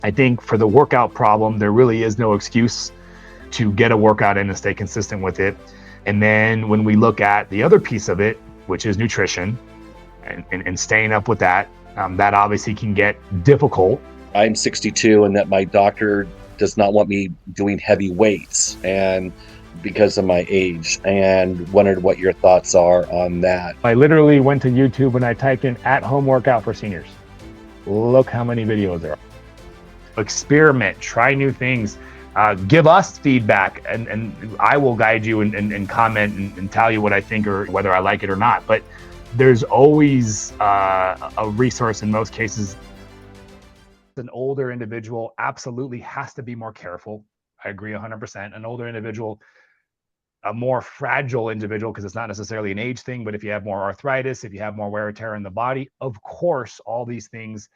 I think for the workout problem, there really is no excuse to get a workout in and stay consistent with it. And then when we look at the other piece of it, which is nutrition and staying up with that, that obviously can get difficult. I'm 62 and that my doctor does not want me doing heavy weights and because of my age, and wondered what your thoughts are on that. I literally went to YouTube and I typed in at-home workout for seniors. Look how many videos there are. Experiment, try new things, give us feedback, and I will guide you and comment and tell you what I think or whether I like it or not. But there's always a resource in most cases. An older individual absolutely has to be more careful. I agree 100%. An older individual, a more fragile individual, because it's not necessarily an age thing, but if you have more arthritis, if you have more wear and tear in the body, of course, all these things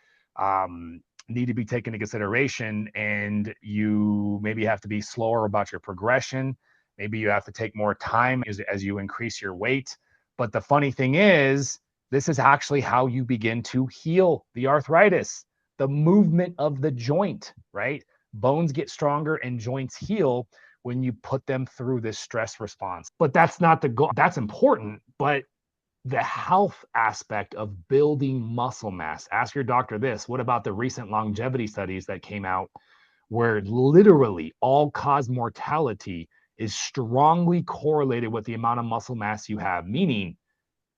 need to be taken into consideration, and you maybe have to be slower about your progression. Maybe you have to take more time as you increase your weight. But the funny thing is, this is actually how you begin to heal the arthritis, the movement of the joint, right? Bones get stronger and joints heal when you put them through this stress response. But that's not the goal. That's important, but the health aspect of building muscle mass. Ask your doctor this. What about the recent longevity studies that came out where literally all cause mortality is strongly correlated with the amount of muscle mass you have, meaning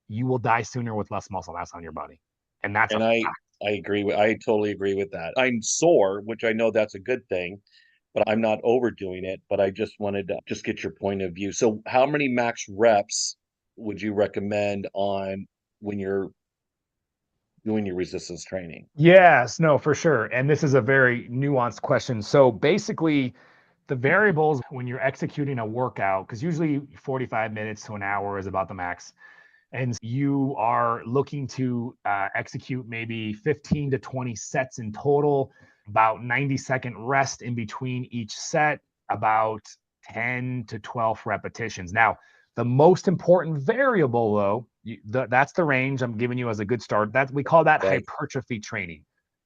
you will die sooner with less muscle mass on your body. And that's a And I totally agree with that. I'm sore, which I know that's a good thing, but I'm not overdoing it. But I just wanted to just get your point of view. So how many max reps would you recommend on when you're doing your resistance training? Yes, no, for sure. And this is a very nuanced question. So basically, the variables when you're executing a workout, because usually 45 minutes to an hour is about the max, and you are looking to execute maybe 15 to 20 sets in total, about 90-second rest in between each set, about 10 to 12 repetitions. Now, the most important variable, though, that's the range I'm giving you as a good start. That we call that Right, hypertrophy training.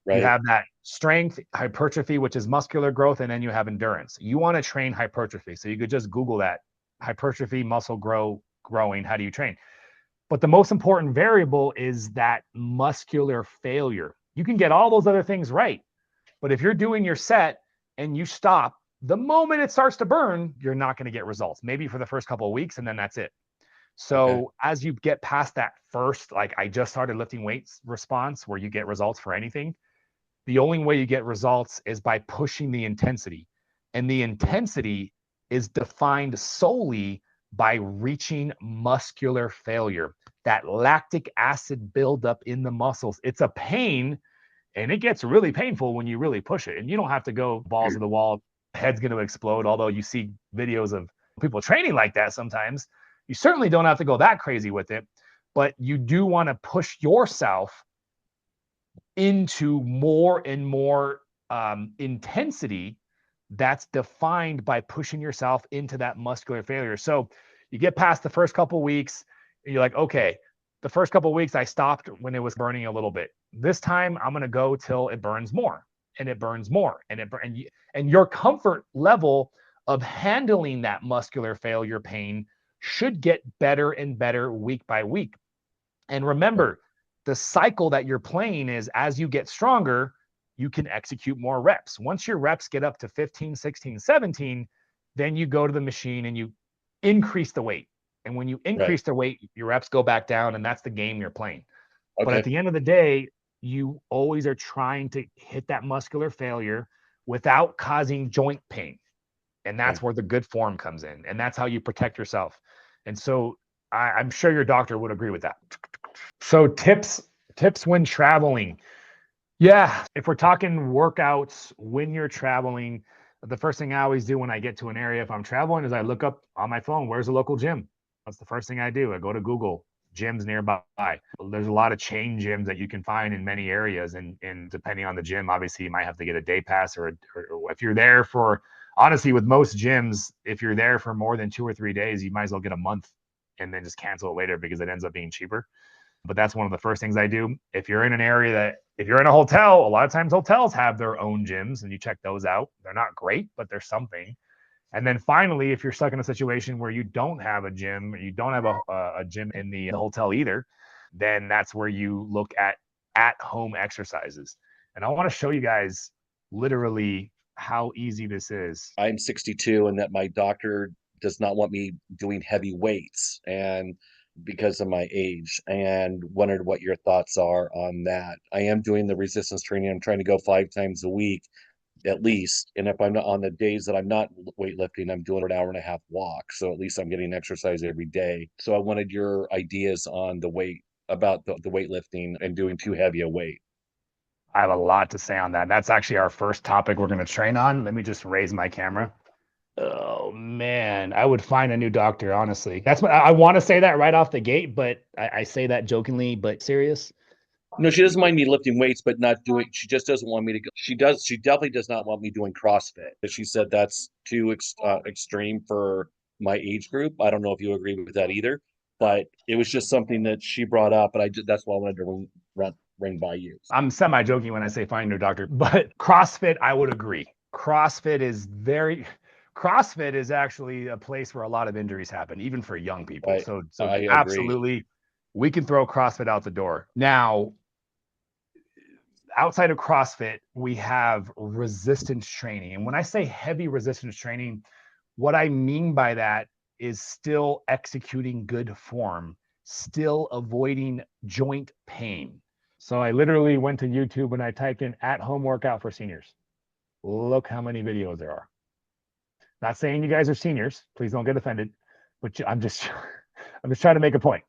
You right, have that strength, hypertrophy, which is muscular growth, and then you have endurance. You want to train hypertrophy, so you could just Google that: hypertrophy, growing. How do you train? But the most important variable is that muscular failure. You can get all those other things right, but if you're doing your set and you stop, the moment it starts to burn, you're not going to get results. Maybe for the first couple of weeks, and then that's it. okay, So as you get past that first, like I just started lifting weights response where you get results for anything, the only way you get results is by pushing the intensity. And the intensity is defined solely by reaching muscular failure, that lactic acid buildup in the muscles. It's a pain, and it gets really painful when you really push it. And you don't have to go balls to the wall, head's going to explode, although you see videos of people training like that sometimes. You certainly don't have to go that crazy with it, but you do want to push yourself into more and more intensity that's defined by pushing yourself into that muscular failure. So you get past the first couple of weeks, and you're like, okay, the first couple of weeks I stopped when it was burning a little bit. This time I'm going to go till it burns more, and it burns more, and your comfort level of handling that muscular failure pain should get better and better week by week. And remember, the cycle that you're playing is as you get stronger, you can execute more reps. Once your reps get up to 15, 16, 17, then you go to the machine and you increase the weight. And when you right, increase the weight, your reps go back down, and that's the game you're playing. But at okay, the end of the day, you always are trying to hit that muscular failure without causing joint pain. And that's okay. where the good form comes in. And that's how you protect yourself. And so I'm sure your doctor would agree with that. So tips when traveling. Yeah, if we're talking workouts when you're traveling, the first thing I always do when I get to an area if I'm traveling is I look up on my phone, where's the local gym? That's the first thing I do. I go to Google gyms nearby. There's a lot of chain gyms that you can find in many areas, and depending on the gym, obviously you might have to get a day pass or if you're there for, honestly, with most gyms, if you're there for more than 2 or 3 days, you might as well get a month and then just cancel it later because it ends up being cheaper. But that's one of the first things I do. If you're in an area that If you're in a hotel, a lot of times hotels have their own gyms and you check those out. They're not great, but they're something. And then finally, if you're stuck in a situation where you don't have a gym, you don't have a gym in the hotel either, then that's where you look at home exercises. And I want to show you guys literally how easy this is. I'm 62 and that my doctor does not want me doing heavy weights and because of my age, and wondered what your thoughts are on that. I am doing the resistance training. I'm trying to go 5 times a week at least. And if I'm not on the days that I'm not weightlifting, I'm doing an hour and a half walk. So at least I'm getting exercise every day. So I wanted your ideas on the weight about the weightlifting and doing too heavy a weight. I have a lot to say on that. That's actually our first topic we're going to train on. Let me just raise my camera. Oh man, I would find a new doctor, honestly. That's what I want to say that right off the gate, but I say that jokingly, but serious. No, she doesn't mind me lifting weights, but not doing. She just doesn't want me to go. She does. She definitely does not want me doing CrossFit. She said that's too extreme for my age group. I don't know if you agree with that either, but it was just something that she brought up, and that's why I wanted to ring by you. I'm semi joking when I say find a new doctor, but CrossFit, I would agree. CrossFit is actually a place where a lot of injuries happen, even for young people. So I absolutely, agree. We can throw CrossFit out the door. Now, outside of CrossFit, we have resistance training. And when I say heavy resistance training, what I mean by that is still executing good form, still avoiding joint pain. So I literally went to YouTube and I typed in at-home workout for seniors. Look how many videos there are. Not saying you guys are seniors, please don't get offended, but I'm just trying to make a point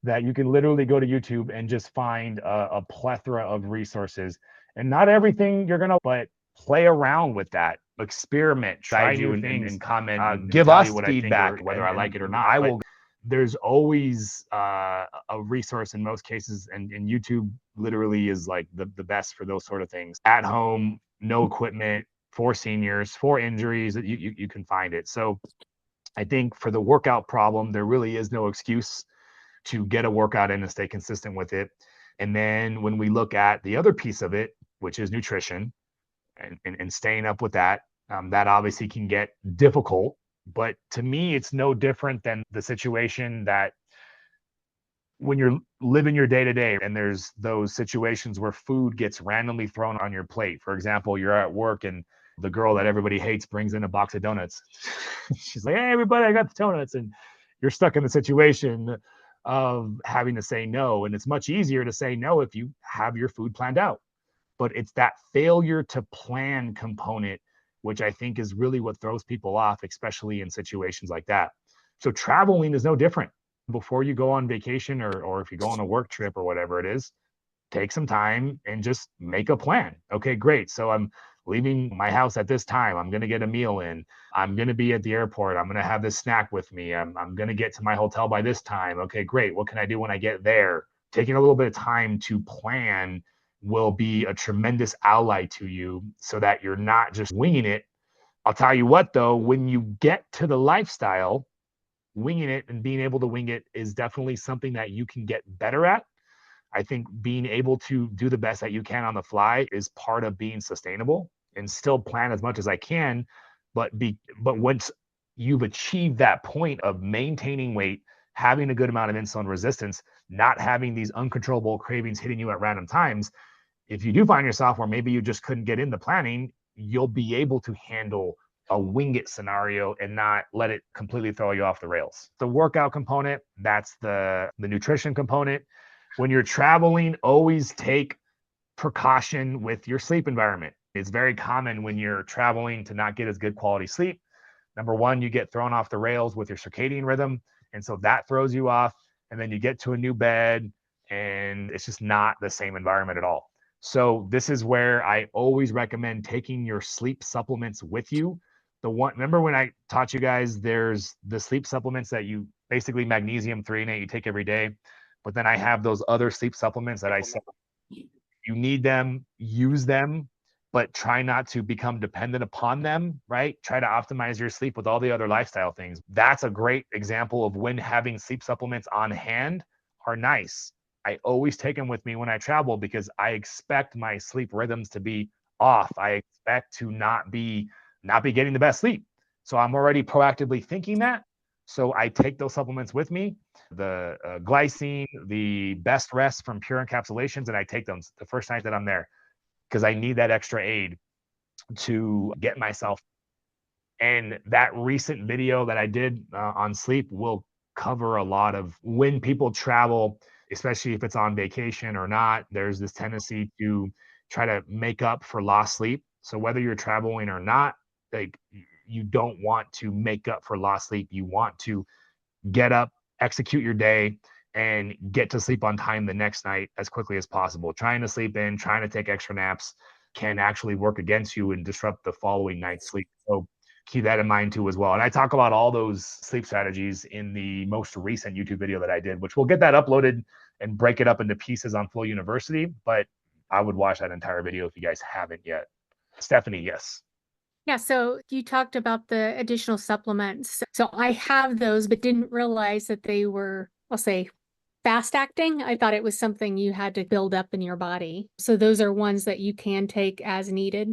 that you can literally go to YouTube and just find a plethora of resources. And not everything you're gonna, but play around with that, experiment, try new things, and comment, give us feedback, whether I like it or not. I will. There's always a resource in most cases, and YouTube literally is like the best for those sort of things. At home, no equipment, for seniors, for injuries, that you can find it. So I think for the workout problem, there really is no excuse to get a workout in and stay consistent with it. And then when we look at the other piece of it, which is nutrition and staying up with that, that obviously can get difficult. But to me, it's no different than the situation that when you're living your day to day and there's those situations where food gets randomly thrown on your plate. For example, you're at work and the girl that everybody hates brings in a box of donuts. She's like, hey, everybody, I got the donuts. And you're stuck in the situation of having to say no. And it's much easier to say no if you have your food planned out. But it's that failure to plan component, which I think is really what throws people off, especially in situations like that. So traveling is no different. Before you go on vacation or if you go on a work trip or whatever it is, take some time and just make a plan. Okay, great. So I'm leaving my house at this time. I'm going to get a meal in. I'm going to be at the airport. I'm going to have this snack with me. I'm going to get to my hotel by this time. Okay, great. What can I do when I get there? Taking a little bit of time to plan will be a tremendous ally to you so that you're not just winging it. I'll tell you what, though, when you get to the lifestyle, winging it and being able to wing it is definitely something that you can get better at. I think being able to do the best that you can on the fly is part of being sustainable and still plan as much as I can. But once you've achieved that point of maintaining weight, having a good amount of insulin resistance, not having these uncontrollable cravings hitting you at random times, if you do find yourself where maybe you just couldn't get into planning, you'll be able to handle a wing it scenario and not let it completely throw you off the rails. The workout component, that's the nutrition component. When you're traveling, always take precaution with your sleep environment. It's very common when you're traveling to not get as good quality sleep. Number one, you get thrown off the rails with your circadian rhythm. And so that throws you off. And then you get to a new bed and it's just not the same environment at all. So this is where I always recommend taking your sleep supplements with you. Remember when I taught you guys, there's the sleep supplements that you basically magnesium threonate you take every day. But then I have those other sleep supplements that I said you need them, use them, but try not to become dependent upon them, right? Try to optimize your sleep with all the other lifestyle things. That's a great example of when having sleep supplements on hand are nice. I always take them with me when I travel because I expect my sleep rhythms to be off. I expect to not be getting the best sleep. So I'm already proactively thinking that. So I take those supplements with me, the glycine, the best rest from Pure Encapsulations, and I take them the first night that I'm there because I need that extra aid to get myself. And that recent video that I did on sleep will cover a lot of when people travel, especially if it's on vacation or not. There's this tendency to try to make up for lost sleep. So whether you're traveling or not, like you don't want to make up for lost sleep. You want to get up, execute your day, and get to sleep on time the next night as quickly as possible. Trying to sleep in, trying to take extra naps can actually work against you and disrupt the following night's sleep. So keep that in mind too as well. And I talk about all those sleep strategies in the most recent YouTube video that I did, which we'll get that uploaded and break it up into pieces on FLOA University. But I would watch that entire video if you guys haven't yet. Stephanie, yes. Yeah, so you talked about the additional supplements. So I have those, but didn't realize that they were, I'll say, fast acting. I thought it was something you had to build up in your body. So those are ones that you can take as needed.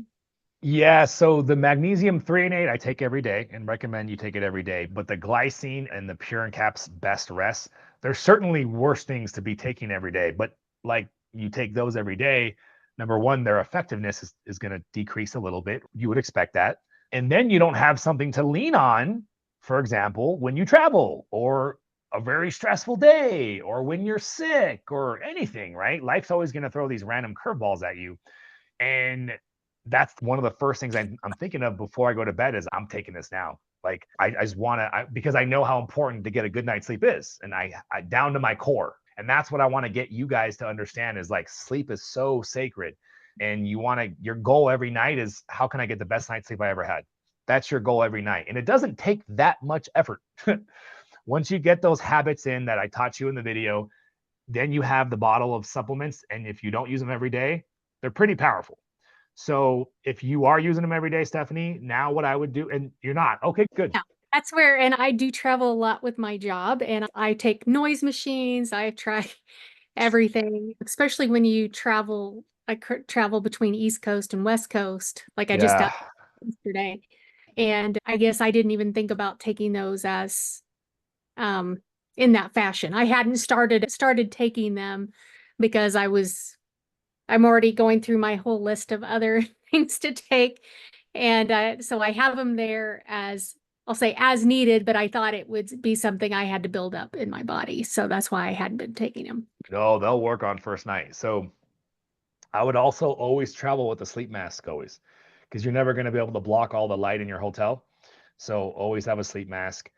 Yeah, so the magnesium threonate I take every day and recommend you take it every day. But the glycine and the Pure and Cap's best rest, there's certainly worse things to be taking every day. But like you take those every day, number one, their effectiveness is going to decrease a little bit. You would expect that. And then you don't have something to lean on, for example, when you travel or a very stressful day or when you're sick or anything, right? Life's always going to throw these random curveballs at you. And that's one of the first things I'm thinking of before I go to bed is I'm taking this now. Like I just want to, because I know how important to get a good night's sleep is, and I down to my core. And that's what I want to get you guys to understand is like sleep is so sacred, and you want to, your goal every night is how can I get the best night's sleep I ever had? That's your goal every night, and it doesn't take that much effort. Once you get those habits in that I taught you in the video, then you have the bottle of supplements, and if you don't use them every day, they're pretty powerful. So if you are using them every day, Stephanie, now what I would do, and you're not, okay, good. Yeah, that's where, and I do travel a lot with my job, and I take noise machines. I try everything, especially when you travel. I travel between East Coast and West Coast, like I just Yeah. did yesterday. And I guess I didn't even think about taking those as um in that fashion. I hadn't started taking them because I'm already going through my whole list of other things to take. And so I have them there as, I'll say, as needed, but I thought it would be something I had to build up in my body. So that's why I hadn't been taking them. No, they'll work on first night. So I would also always travel with a sleep mask always, because you're never going to be able to block all the light in your hotel. So always have a sleep mask.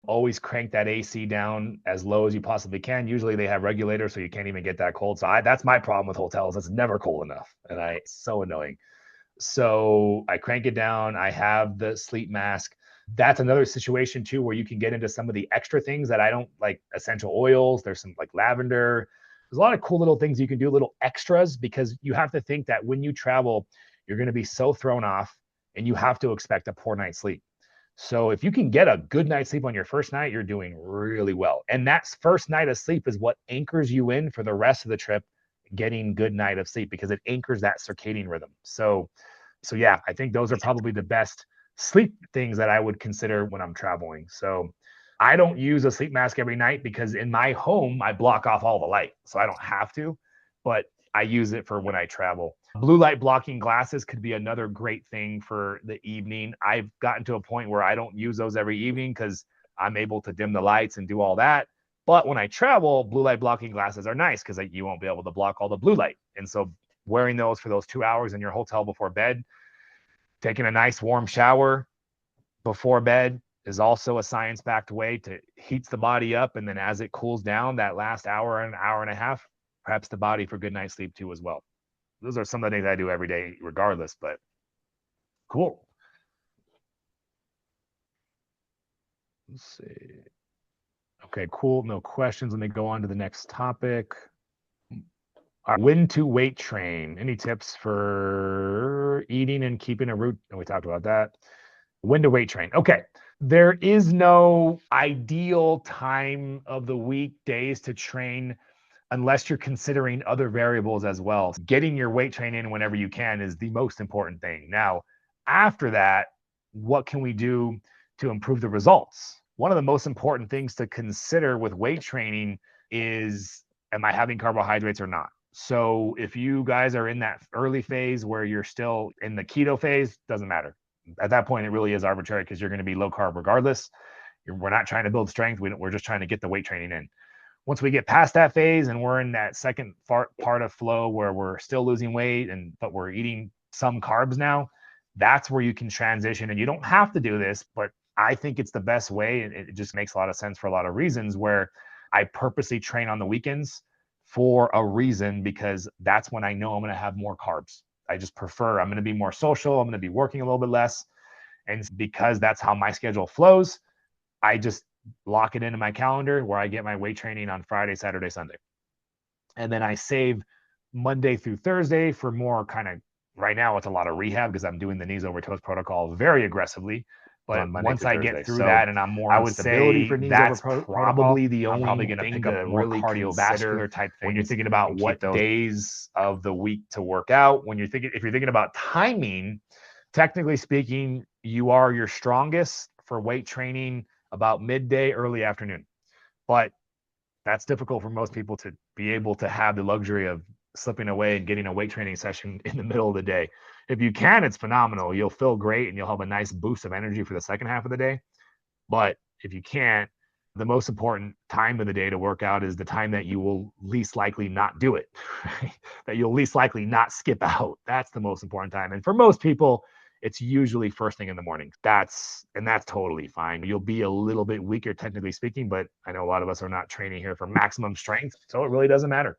Always crank that AC down as low as you possibly can. Usually they have regulators, so you can't even get that cold. So that's my problem with hotels. It's never cold enough, and it's so annoying. So I crank it down. I have the sleep mask. That's another situation too where you can get into some of the extra things that I don't like, essential oils. There's some like lavender. There's a lot of cool little things you can do, little extras, because you have to think that when you travel, you're going to be so thrown off and you have to expect a poor night's sleep. So if you can get a good night's sleep on your first night, you're doing really well. And that first night of sleep is what anchors you in for the rest of the trip, getting good night of sleep, because it anchors that circadian rhythm. So yeah, I think those are probably the best sleep things that I would consider when I'm traveling. So I don't use a sleep mask every night because in my home I block off all the light, so I don't have to, but I use it for when I travel. Blue light blocking glasses could be another great thing for the evening. I've gotten to a point where I don't use those every evening because I'm able to dim the lights and do all that. But when I travel, blue light blocking glasses are nice because you won't be able to block all the blue light. And so wearing those for those 2 hours in your hotel before bed, taking a nice warm shower before bed is also a science-backed way to heats the body up. And then as it cools down, that last hour, an hour and a half, preps the body for good night's sleep too as well. Those are some of the things I do every day regardless, but cool. Let's see. Okay, cool. No questions. Let me go on to the next topic. When to weight train. Any tips for eating and keeping a route? And we talked about that. When to weight train. Okay. There is no ideal time of the week, days to train unless you're considering other variables as well. Getting your weight train in whenever you can is the most important thing. Now, after that, what can we do to improve the results? One of the most important things to consider with weight training is, am I having carbohydrates or not? So if you guys are in that early phase where you're still in the keto phase, doesn't matter. At that point, it really is arbitrary because you're going to be low carb regardless. We're not trying to build strength. We're just trying to get the weight training in. Once we get past that phase and we're in that second part of flow where we're still losing weight but we're eating some carbs now, that's where you can transition. And you don't have to do this, but I think it's the best way. And it just makes a lot of sense for a lot of reasons, where I purposely train on the weekends for a reason, because that's when I know I'm going to have more carbs. I just prefer, I'm going to be more social. I'm going to be working a little bit less. And because that's how my schedule flows, I just lock it into my calendar where I get my weight training on Friday, Saturday, Sunday. And then I save Monday through Thursday for more kind of, right now it's a lot of rehab because I'm doing the knees over toes protocol very aggressively. But once I get through that and I'm more on stability for knees over probably the only thing to really cardiovascular type thing when you're thinking about what days of the week to work out. When you're thinking, if you're thinking about timing, technically speaking, you are your strongest for weight training about midday, early afternoon. But that's difficult for most people to be able to have the luxury of slipping away and getting a weight training session in the middle of the day. If you can, it's phenomenal. You'll feel great and you'll have a nice boost of energy for the second half of the day. But if you can't, the most important time of the day to work out is the time that you will least likely not do it, right? That you'll least likely not skip out. That's the most important time. And for most people, it's usually first thing in the morning. That's totally fine. You'll be a little bit weaker, technically speaking, but I know a lot of us are not training here for maximum strength, so it really doesn't matter.